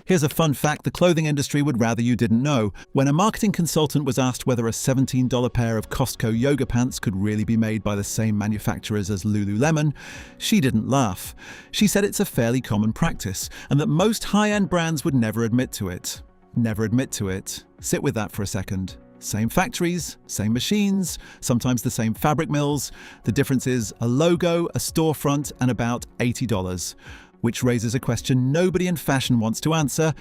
Here's a fun fact the clothing industry would rather you didn't know. When a marketing consultant was asked whether a $17 pair of Costco yoga pants could really be made by the same manufacturers as Lululemon, she didn't laugh. She said it's a fairly common practice, and that most high-end brands would never admit to it. Never admit to it. Sit with that for a second. Same factories, same machines, sometimes the same fabric mills. The difference is a logo, a storefront, and about $80. Which raises a question nobody in fashion wants to answer.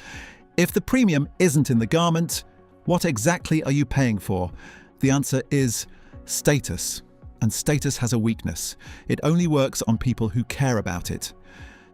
If the premium isn't in the garment, what exactly are you paying for? The answer is status. And status has a weakness. It only works on people who care about it.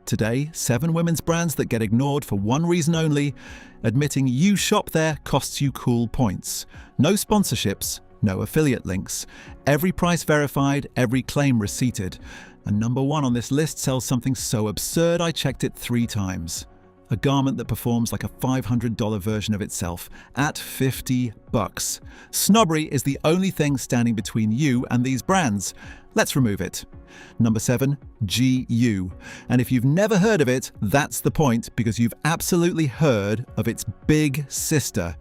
Today, 7 women's brands that get ignored for one reason only: admitting you shop there costs you cool points. No sponsorships, no affiliate links. Every price verified, every claim receipted. And number 1 on this list sells something so absurd I checked it 3 times. A garment that performs like a $500 version of itself at $50. Snobbery is the only thing standing between you and these brands. Let's remove it. Number 7, GU. And if you've never heard of it, that's the point, because you've absolutely heard of its big sister.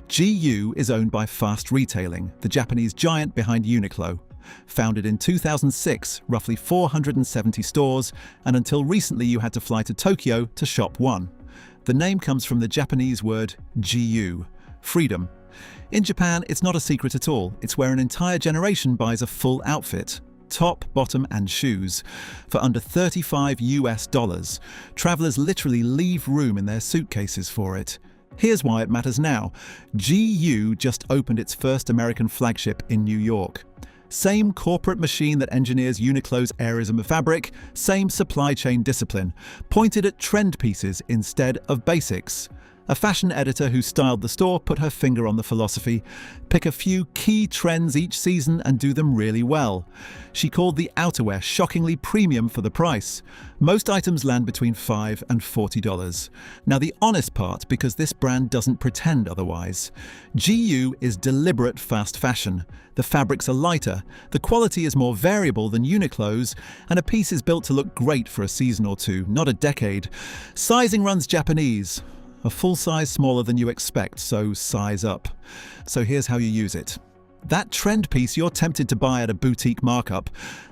GU is owned by Fast Retailing, the Japanese giant behind Uniqlo. Founded in 2006, roughly 470 stores, and until recently you had to fly to Tokyo to shop one. The name comes from the Japanese word GU, freedom. In Japan, it's not a secret at all. It's where an entire generation buys a full outfit. Top, bottom, and shoes. For under $35. Travelers literally leave room in their suitcases for it. Here's why it matters now. GU just opened its first American flagship in New York. Same corporate machine that engineers Uniqlo's Aritzia fabric, same supply chain discipline, pointed at trend pieces instead of basics. A fashion editor who styled the store put her finger on the philosophy: pick a few key trends each season and do them really well. She called the outerwear shockingly premium for the price. Most items land between $5 and $40. Now the honest part, because this brand doesn't pretend otherwise. GU is deliberate fast fashion. The fabrics are lighter, the quality is more variable than Uniqlo's, and a piece is built to look great for a season or two, not a decade. Sizing runs Japanese. A full size smaller than you expect, so size up. So here's how you use it. That trend piece you're tempted to buy at a boutique markup,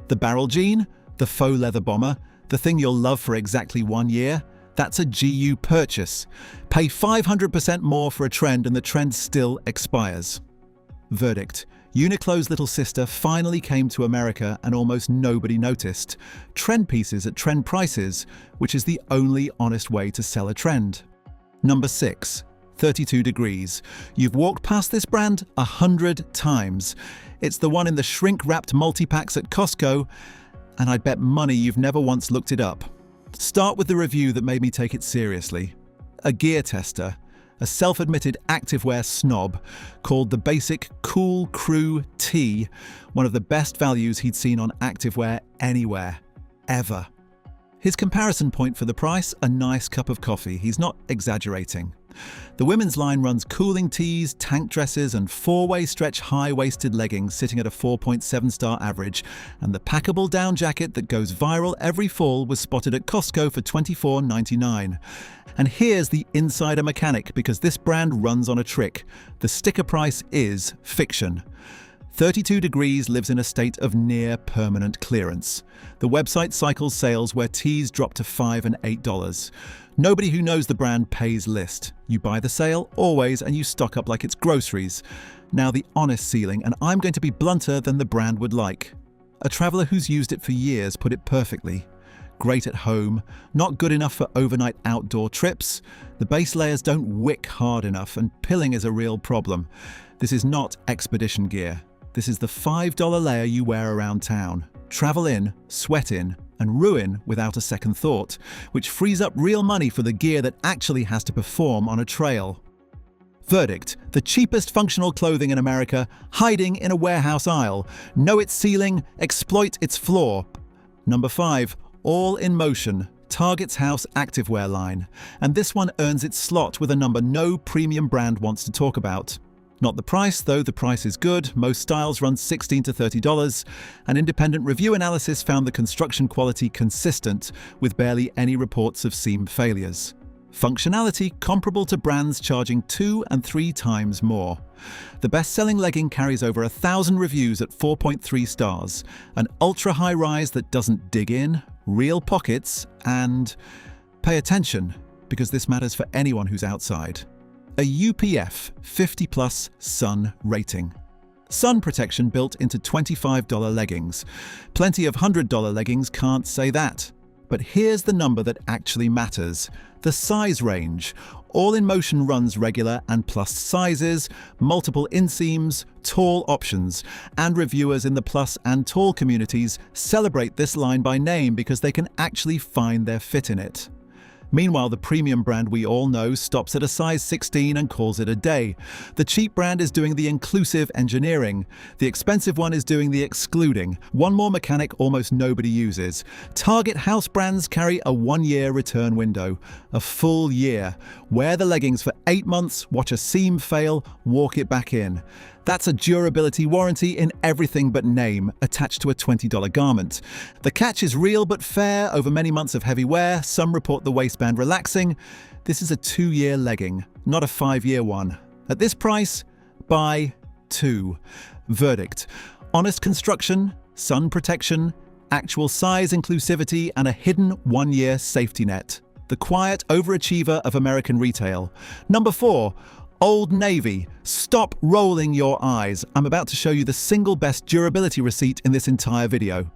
the barrel jean, the faux leather bomber, the thing you'll love for exactly 1 year, that's a GU purchase. Pay 500% more for a trend and the trend still expires. Verdict: Uniqlo's little sister finally came to America and almost nobody noticed. Trend pieces at trend prices, which is the only honest way to sell a trend. Number 6, 32 Degrees. You've walked past this brand 100 times. It's the one in the shrink-wrapped multi-packs at Costco, and I'd bet money you've never once looked it up. Start with the review that made me take it seriously. A gear tester, a self-admitted activewear snob, called the basic Cool Crew tee one of the best values he'd seen on activewear anywhere, ever. His comparison point for the price: a nice cup of coffee. He's not exaggerating. The women's line runs cooling tees, tank dresses, and 4-way stretch high-waisted leggings sitting at a 4.7-star average, and the packable down jacket that goes viral every fall was spotted at Costco for $24.99. And here's the insider mechanic, because this brand runs on a trick. The sticker price is fiction. 32 Degrees lives in a state of near-permanent clearance. The website cycles sales where tees drop to $5 and $8. Nobody who knows the brand pays list. You buy the sale, always, and you stock up like it's groceries. Now the honest ceiling, and I'm going to be blunter than the brand would like. A traveler who's used it for years put it perfectly. Great at home, not good enough for overnight outdoor trips. The base layers don't wick hard enough, and pilling is a real problem. This is not expedition gear. This is the $5 layer you wear around town. Travel in, sweat in, and ruin without a second thought, which frees up real money for the gear that actually has to perform on a trail. Verdict: the cheapest functional clothing in America, hiding in a warehouse aisle. Know its ceiling, exploit its floor. Number 5, All in Motion, Target's house activewear line. And this one earns its slot with a number no premium brand wants to talk about. Not the price, though the price is good. Most styles run $16 to $30. An independent review analysis found the construction quality consistent, with barely any reports of seam failures. Functionality comparable to brands charging 2 and 3 times more. The best-selling legging carries over 1,000 reviews at 4.3 stars, an ultra-high rise that doesn't dig in, real pockets, and pay attention, because this matters for anyone who's outside. A UPF 50+ sun rating. Sun protection built into $25 leggings. Plenty of $100 leggings can't say that. But here's the number that actually matters. The size range. All in Motion runs regular and plus sizes, multiple inseams, tall options, and reviewers in the plus and tall communities celebrate this line by name because they can actually find their fit in it. Meanwhile, the premium brand we all know stops at a size 16 and calls it a day. The cheap brand is doing the inclusive engineering. The expensive one is doing the excluding. One more mechanic almost nobody uses. Target house brands carry a 1-year return window. A full year. Wear the leggings for 8 months, watch a seam fail, walk it back in. That's a durability warranty in everything but name, attached to a $20 garment. The catch is real but fair over many months of heavy wear. Some report the waistband relaxing. This is a 2-year legging, not a 5-year one. At this price, buy 2. Verdict: honest construction, sun protection, actual size inclusivity, and a hidden 1-year safety net. The quiet overachiever of American retail. Number 4. Old Navy. Stop rolling your eyes. I'm about to show you the single best durability receipt in this entire video.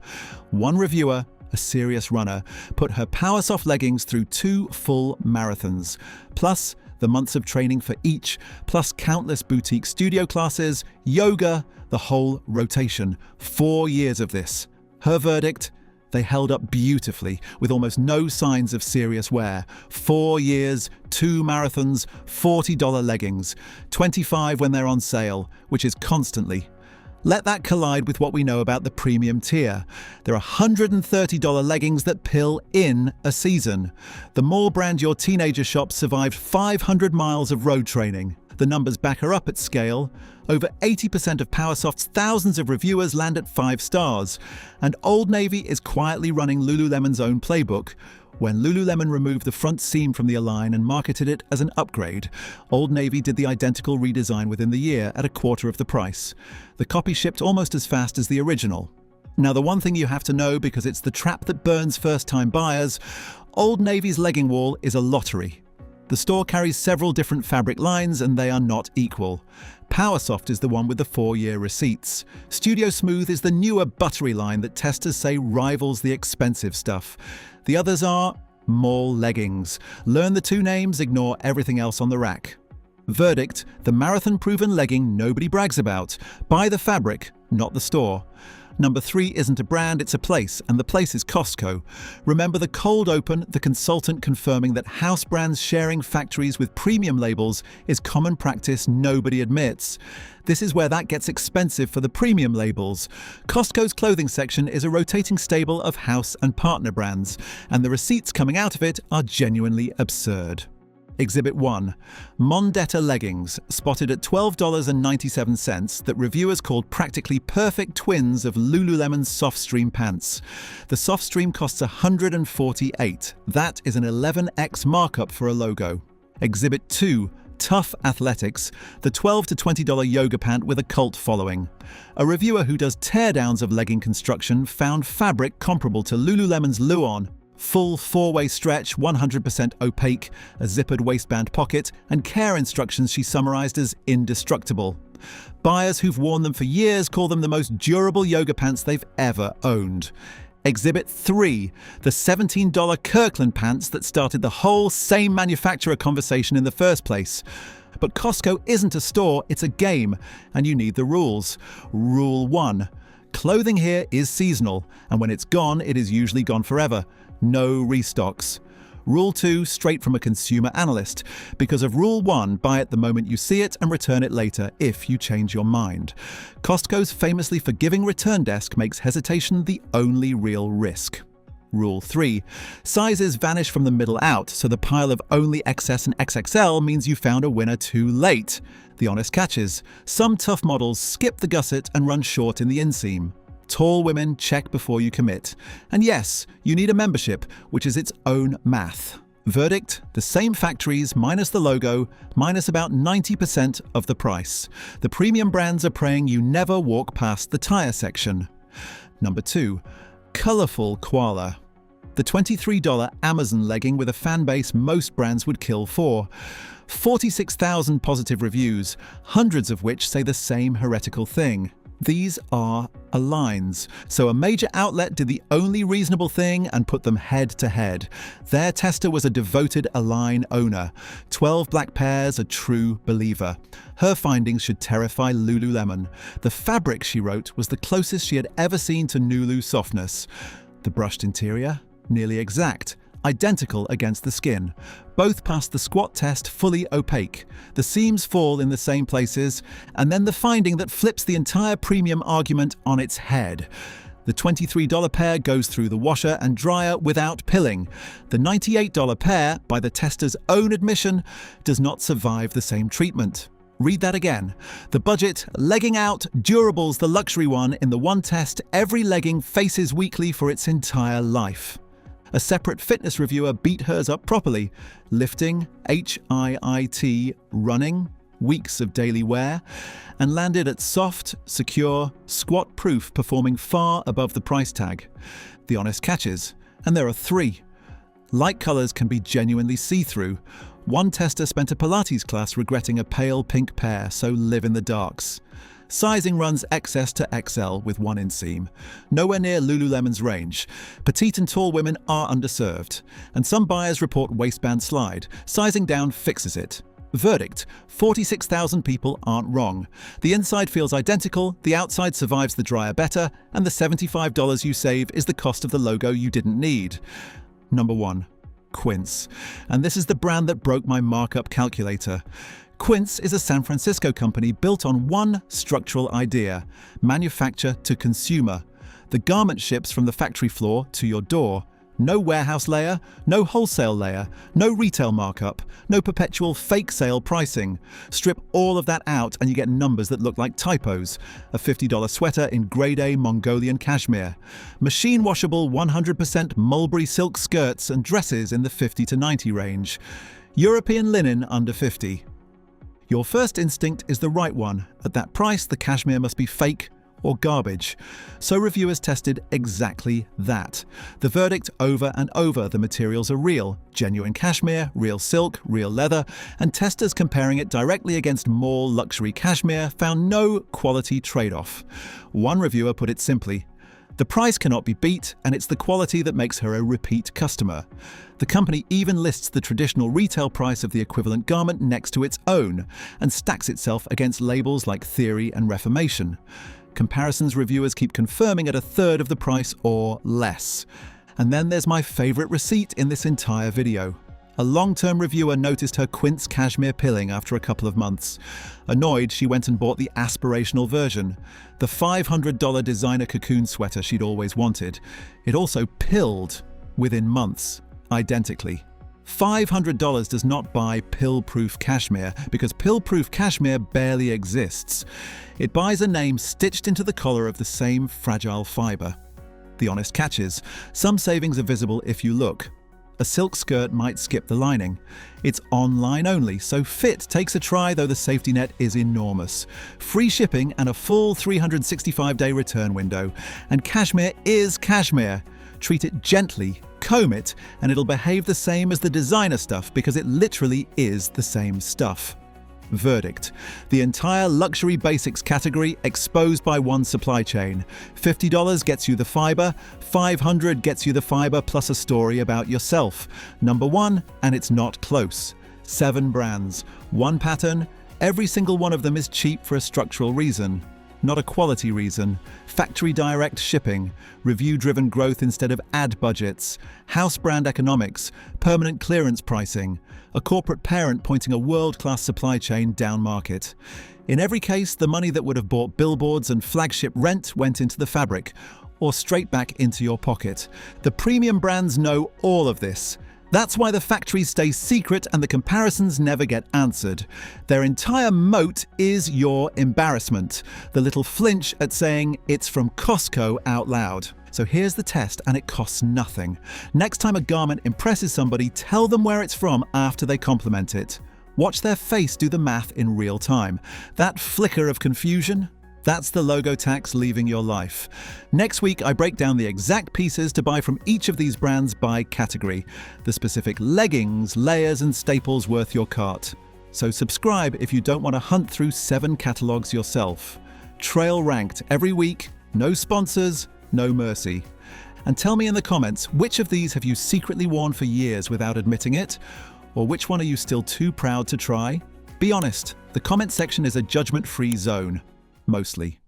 One reviewer, a serious runner, put her Power Soft leggings through 2 full marathons, plus the months of training for each, plus countless boutique studio classes, yoga, the whole rotation. 4 years of this. Her verdict: they held up beautifully, with almost no signs of serious wear. 4 years, 2 marathons, $40 leggings, $25 when they're on sale, which is constantly. Let that collide with what we know about the premium tier. There are $130 leggings that pill in a season. The mall brand your teenager shops survived 500 miles of road training. The numbers back her up at scale. Over 80% of PowerSoft's thousands of reviewers land at 5 stars. And Old Navy is quietly running Lululemon's own playbook. When Lululemon removed the front seam from the Align and marketed it as an upgrade, Old Navy did the identical redesign within the year at a quarter of the price. The copy shipped almost as fast as the original. Now, the one thing you have to know, because it's the trap that burns first-time buyers, Old Navy's legging wall is a lottery. The store carries several different fabric lines and they are not equal. PowerSoft is the one with the 4-year receipts. Studio Smooth is the newer buttery line that testers say rivals the expensive stuff. The others are mall leggings. Learn the 2 names, ignore everything else on the rack. Verdict: the marathon-proven legging nobody brags about. Buy the fabric, not the store. Number 3 isn't a brand, it's a place, and the place is Costco. Remember the cold open, the consultant confirming that house brands sharing factories with premium labels is common practice nobody admits. This is where that gets expensive for the premium labels. Costco's clothing section is a rotating stable of house and partner brands, and the receipts coming out of it are genuinely absurd. Exhibit 1. Mondetta leggings, spotted at $12.97, that reviewers called practically perfect twins of Lululemon's Softstream pants. The Softstream costs $148. That is an 11x markup for a logo. Exhibit 2. Tough Athletics, the $12 to $20 yoga pant with a cult following. A reviewer who does teardowns of legging construction found fabric comparable to Lululemon's Luon. Full 4-way stretch, 100% opaque, a zippered waistband pocket, and care instructions she summarized as indestructible. Buyers who've worn them for years call them the most durable yoga pants they've ever owned. Exhibit 3. The $17 Kirkland pants that started the whole same manufacturer conversation in the first place. But Costco isn't a store, it's a game, and you need the rules. Rule 1. Clothing here is seasonal, and when it's gone, it is usually gone forever. No restocks. Rule 2, straight from a consumer analyst. Because of Rule 1, buy it the moment you see it and return it later if you change your mind. Costco's famously forgiving return desk makes hesitation the only real risk. Rule 3. Sizes vanish from the middle out, so the pile of only XS and XXL means you found a winner too late. The honest catch is, some tough models skip the gusset and run short in the inseam. Tall women, check before you commit. And yes, you need a membership, which is its own math. Verdict: the same factories minus the logo, minus about 90% of the price. The premium brands are praying you never walk past the tire section. Number 2. Colourful koala. The $23 Amazon legging with a fan base most brands would kill for. 46,000 positive reviews, hundreds of which say the same heretical thing. These are Aligns, so a major outlet did the only reasonable thing and put them head to head. Their tester was a devoted Align owner. 12 black pairs, a true believer. Her findings should terrify Lululemon. The fabric, she wrote, was the closest she had ever seen to Nulu softness. The brushed interior? Nearly exact. Identical against the skin. Both passed the squat test fully opaque. The seams fall in the same places, and then the finding that flips the entire premium argument on its head. The $23 pair goes through the washer and dryer without pilling. The $98 pair, by the tester's own admission, does not survive the same treatment. Read that again. The budget, legging out, durables the luxury one in the one test every legging faces weekly for its entire life. A separate fitness reviewer beat hers up properly. Lifting, HIIT, running, weeks of daily wear, and landed at soft, secure, squat-proof, performing far above the price tag. The honest catches, and there are 3. Light colours can be genuinely see-through. One tester spent a Pilates class regretting a pale pink pair, so live in the darks. Sizing runs XS to XL with 1 inseam. Nowhere near Lululemon's range. Petite and tall women are underserved. And some buyers report waistband slide. Sizing down fixes it. Verdict: 46,000 people aren't wrong. The inside feels identical, the outside survives the dryer better, and the $75 you save is the cost of the logo you didn't need. Number 1. Quince. And this is the brand that broke my markup calculator. Quince is a San Francisco company built on one structural idea: manufacture to consumer. The garment ships from the factory floor to your door. No warehouse layer, no wholesale layer, no retail markup, no perpetual fake sale pricing. Strip all of that out and you get numbers that look like typos. A $50 sweater in grade A Mongolian cashmere. Machine washable 100% mulberry silk skirts and dresses in the 50 to 90 range. European linen under 50. Your first instinct is the right one. At that price, the cashmere must be fake or garbage. So reviewers tested exactly that. The verdict over and over: the materials are real, genuine cashmere, real silk, real leather, and testers comparing it directly against more luxury cashmere found no quality trade-off. One reviewer put it simply: the price cannot be beat, and it's the quality that makes her a repeat customer. The company even lists the traditional retail price of the equivalent garment next to its own, and stacks itself against labels like Theory and Reformation. Comparisons reviewers keep confirming at 1/3 of the price or less. And then there's my favourite receipt in this entire video. A long-term reviewer noticed her Quince cashmere pilling after a couple of months. Annoyed, she went and bought the aspirational version, the $500 designer cocoon sweater she'd always wanted. It also pilled within months, identically. $500 does not buy pill-proof cashmere, because pill-proof cashmere barely exists. It buys a name stitched into the collar of the same fragile fibre. The honest catches: some savings are visible if you look. A silk skirt might skip the lining. It's online only, so fit takes a try, though the safety net is enormous. Free shipping and a full 365-day return window. And cashmere is cashmere. Treat it gently, comb it, and it'll behave the same as the designer stuff, because it literally is the same stuff. Verdict: the entire luxury basics category exposed by one supply chain. $50 gets you the fibre, $500 gets you the fibre plus a story about yourself. Number 1, and it's not close. 7 brands, 1 pattern, every single one of them is cheap for a structural reason, not a quality reason. Factory direct shipping, review-driven growth instead of ad budgets, house brand economics, permanent clearance pricing, a corporate parent pointing a world-class supply chain down market. In every case, the money that would have bought billboards and flagship rent went into the fabric, or straight back into your pocket. The premium brands know all of this, That's why the factories stay secret and the comparisons never get answered. Their entire moat is your embarrassment, the little flinch at saying it's from Costco out loud. So here's the test, and it costs nothing. Next time a garment impresses somebody, tell them where it's from after they compliment it. Watch their face do the math in real time. That flicker of confusion? That's the logo tax leaving your life. Next week, I break down the exact pieces to buy from each of these brands by category, the specific leggings, layers, and staples worth your cart. So subscribe if you don't want to hunt through 7 catalogs yourself. Trail ranked every week, no sponsors, no mercy. And tell me in the comments, which of these have you secretly worn for years without admitting it? Or which one are you still too proud to try? Be honest, the comment section is a judgment-free zone. Mostly.